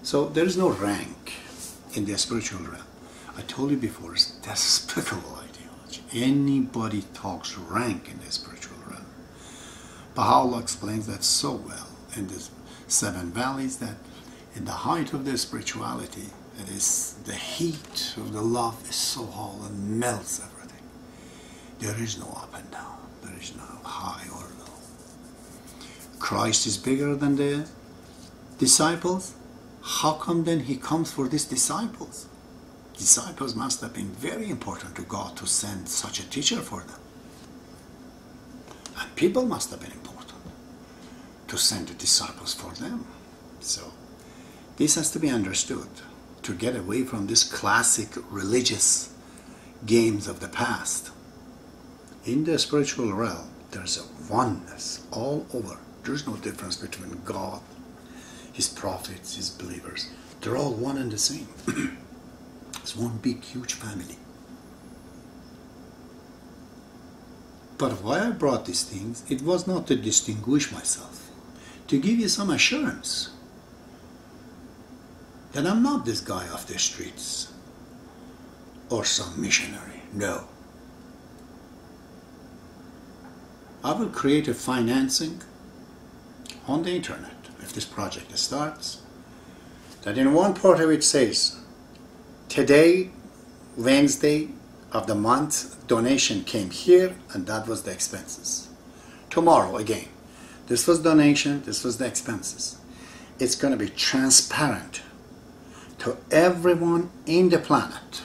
So there is no rank in the spiritual realm. I told you before, it's despicable ideology. Anybody talks rank in the spiritual realm. Baha'ullah explains that so well in the seven valleys, that in the height of their spirituality, it is the heat of the love is so hot and melts everything. There is no up and down. There is no high or low. Christ is bigger than the disciples. How come then he comes for these disciples? Disciples must have been very important to God to send such a teacher for them. And people must have been important to send the disciples for them. So this has to be understood to get away from this classic religious games of the past. In the spiritual realm, there's a oneness all over. There's no difference between God, His prophets, His believers. They're all one and the same. It's one big, huge family. But why I brought these things, it was not to distinguish myself, to give you some assurance that I'm not this guy off the streets or some missionary. No. I will create a financing on the internet if this project starts, that in one part of it says, today, Wednesday of the month, donation came here and that was the expenses. Tomorrow again, this was donation, this was the expenses. It's going to be transparent to everyone in the planet.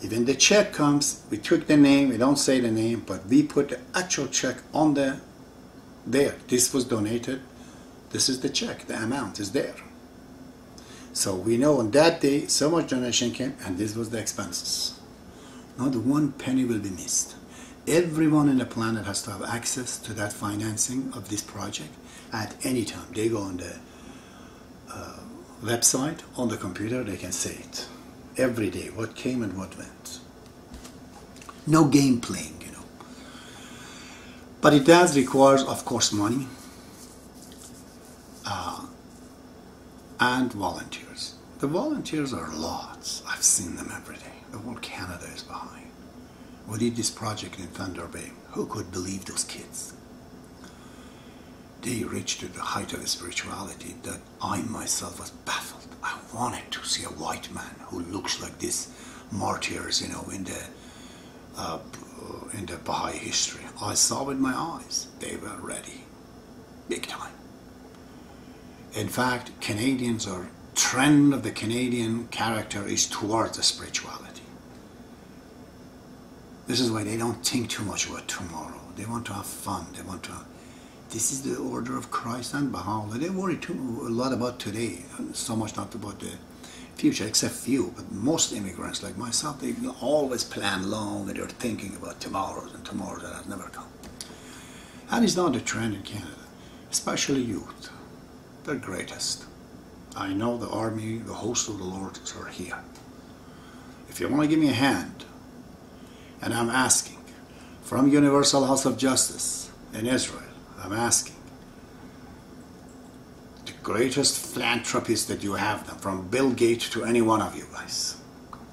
Even the check comes, we took the name, we don't say the name, but we put the actual check on there. This was donated, this is the check, the amount is there. So we know on that day so much donation came and this was the expenses. Not one penny will be missed. Everyone on the planet has to have access to that financing of this project at any time. They go on the website, on the computer, they can see it. Every day, what came and what went. No game playing, you know. But it does require, of course, money and volunteers. The volunteers are lots. I've seen them every day. The whole Canada is Baha'i. We did this project in Thunder Bay. Who could believe those kids? They reached to the height of spirituality that I myself was baffled. I wanted to see a white man who looks like this martyrs, you know, in the Baha'i history. I saw with my eyes. They were ready, big time. In fact, Canadians are trend of the Canadian character is towards the spirituality. This is why they don't think too much about tomorrow. They want to have fun. They want to. This is the order of Christ and Baha'u'llah. They worry a lot about today, so much not about the future, except few. But most immigrants, like myself, they always plan long and they're thinking about tomorrows and tomorrows that have never come. That is not the trend in Canada, especially youth. They're greatest. I know the army, the host of the Lord are here. If you want to give me a hand, and I'm asking, from Universal House of Justice in Israel, I'm asking, the greatest philanthropists that you have them, from Bill Gates to any one of you guys,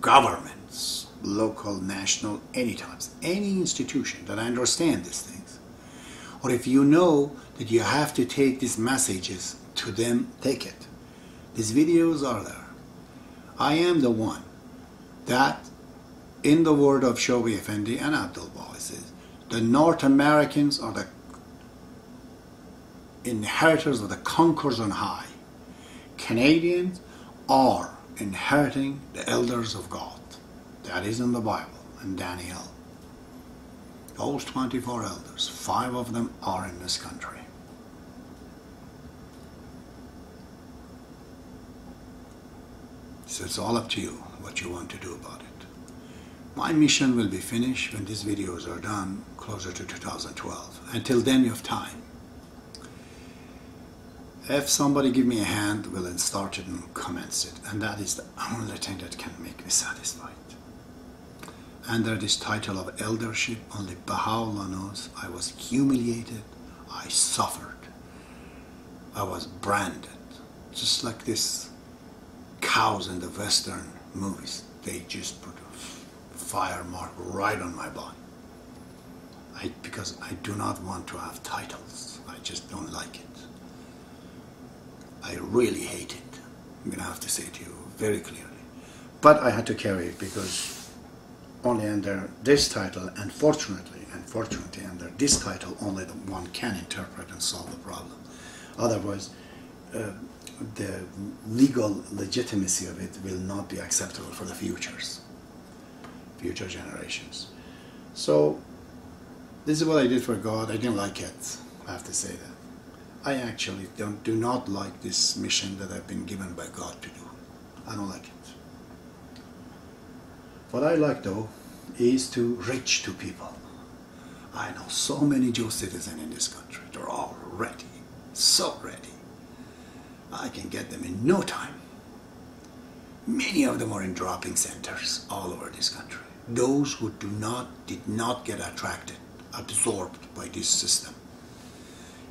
governments, local, national, any types, any institution that understand these things, or if you know that you have to take these messages to them, take it. These videos are there. I am the one that, in the word of Shobi Effendi and Abdul Baha'i, says, the North Americans are the inheritors of the conquerors on high. Canadians are inheriting the elders of God. That is in the Bible, in Daniel. Those 24 elders, 5 of them are in this country. So it's all up to you what you want to do about it. My mission will be finished when these videos are done, closer to 2012. Until then you have time. If somebody give me a hand, we'll then start it and commence it. And that is the only thing that can make me satisfied. Under this title of eldership, only Baha'u'llah knows, I was humiliated, I suffered, I was branded. Just like this house in the Western movies. They just put a fire mark right on my body. Because I do not want to have titles. I just don't like it. I really hate it. I'm going to have to say to you very clearly. But I had to carry it because only under this title, and fortunately under this title, only the one can interpret and solve the problem. Otherwise, the legal legitimacy of it will not be acceptable for the future generations. So this is what I did for God. I didn't like it, I have to say that. I actually do not like this mission that I've been given by God to do. I don't like it. What I like though is to reach to people. I know so many Jewish citizens in this country. They're all ready, so ready. I can get them in no time. Many of them are in dropping centers all over this country. Those who did not get absorbed by this system.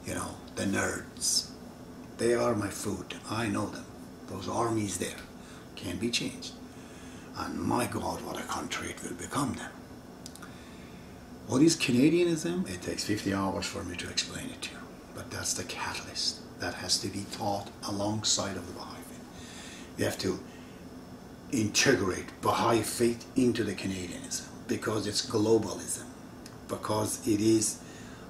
You know, the nerds. They are my food. I know them. Those armies there can be changed. And my God, what a country it will become then. What is Canadianism? It takes 50 hours for me to explain it to you. But that's the catalyst that has to be taught alongside of the Baha'i faith. We have to integrate Baha'i faith into the Canadianism because it's globalism, because it is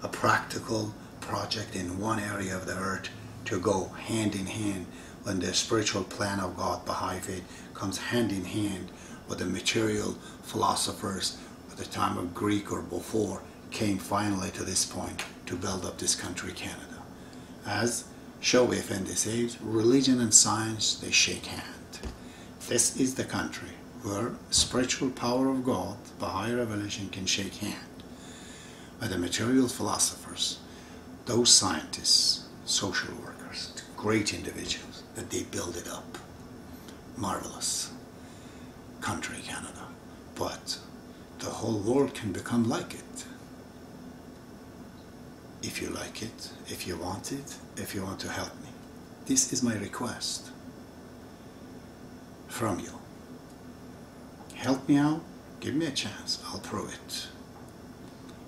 a practical project in one area of the earth to go hand in hand when the spiritual plan of God, Baha'i faith, comes hand in hand with the material philosophers at the time of Greek or before came finally to this point to build up this country, Canada. As Shoaib Effendi says, religion and science, they shake hand. This is the country where spiritual power of God, Baha'i revelation, can shake hand with the material philosophers, those scientists, social workers, great individuals, that they build it up. Marvelous country, Canada. But the whole world can become like it. If you like it, if you want it, if you want to help me. This is my request from you. Help me out, give me a chance, I'll prove it.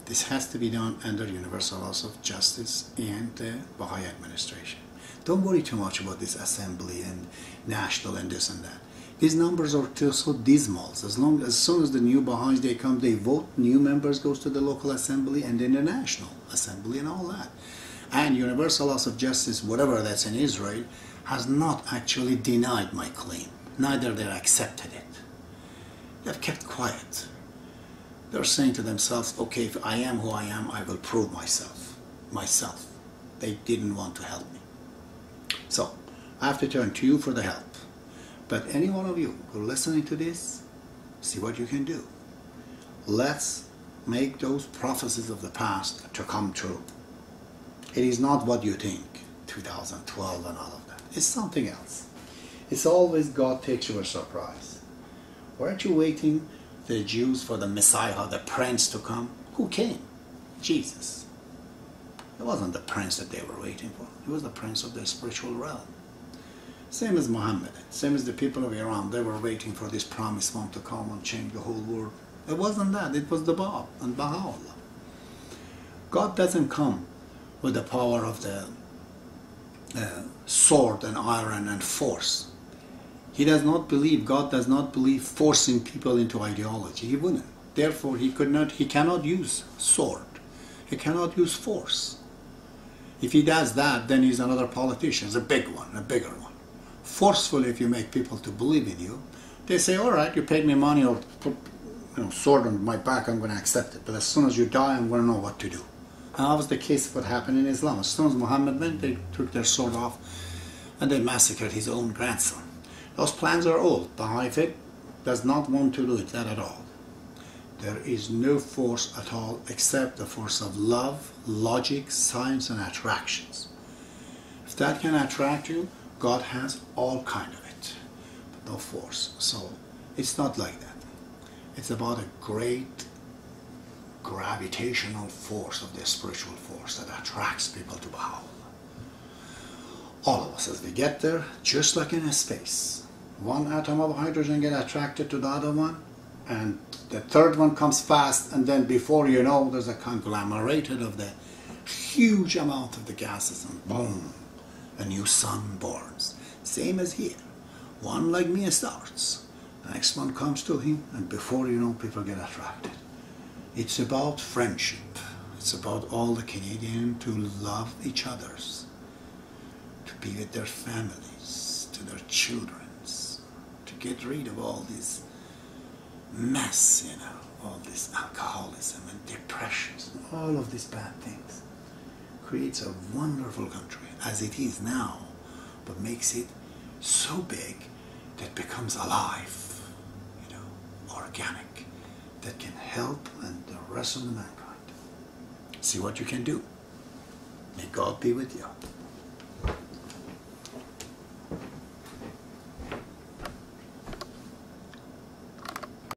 This has to be done under universal laws of justice and the Baha'i administration. Don't worry too much about this assembly and national and this and that. These numbers are still so dismal. As soon as the new Baha'is, they come, they vote, new members goes to the local assembly and then the national assembly and all that. And universal laws of justice, whatever that's in Israel, has not actually denied my claim. Neither they accepted it. They've kept quiet. They're saying to themselves, okay, if I am who I am, I will prove myself. They didn't want to help me. So, I have to turn to you for the help. But any one of you who are listening to this, see what you can do. Let's make those prophecies of the past to come true. It is not what you think, 2012 and all of that. It's something else. It's always God takes you by surprise. Weren't you waiting, the Jews, for the Messiah, the prince to come? Who came? Jesus. It wasn't the prince that they were waiting for. He was the prince of the spiritual realm. Same as Muhammad, same as the people of Iran. They were waiting for this promised one to come and change the whole world. It wasn't that. It was the Bab and Baha'ullah. God doesn't come with the power of the sword and iron and force. He does not believe, God does not believe forcing people into ideology. He wouldn't. Therefore, he cannot use sword. He cannot use force. If he does that, then he's another politician. He's a big one, a bigger one. Forcefully, if you make people to believe in you, they say, all right, you paid me money or put sword on my back, I'm going to accept it. But as soon as you die, I'm going to know what to do. And that was the case of what happened in Islam. As soon as Muhammad went, they took their sword off and they massacred his own grandson. Those plans are old. Baha'i faith does not want to do that at all. There is no force at all except the force of love, logic, science, and attractions. If that can attract you, God has all kind of it, but no force. So it's not like that. It's about a great gravitational force of the spiritual force that attracts people to Baha'u'llah. All of us, as we get there, just like in a space, one atom of hydrogen get attracted to the other one, and the third one comes fast, and then before you know, there's a conglomeration of the huge amount of the gases, and boom, a new sun borns. Same as here. One like me starts, the next one comes to him, and before you know, people get attracted. It's about friendship. It's about all the Canadians to love each others, to be with their families, to their children, to get rid of all this mess, all this alcoholism and depressions, and all of these bad things. Creates a wonderful country as it is now, but makes it so big that it becomes alive, organic, that can help and the rest of the mankind. See what you can do. May God be with you.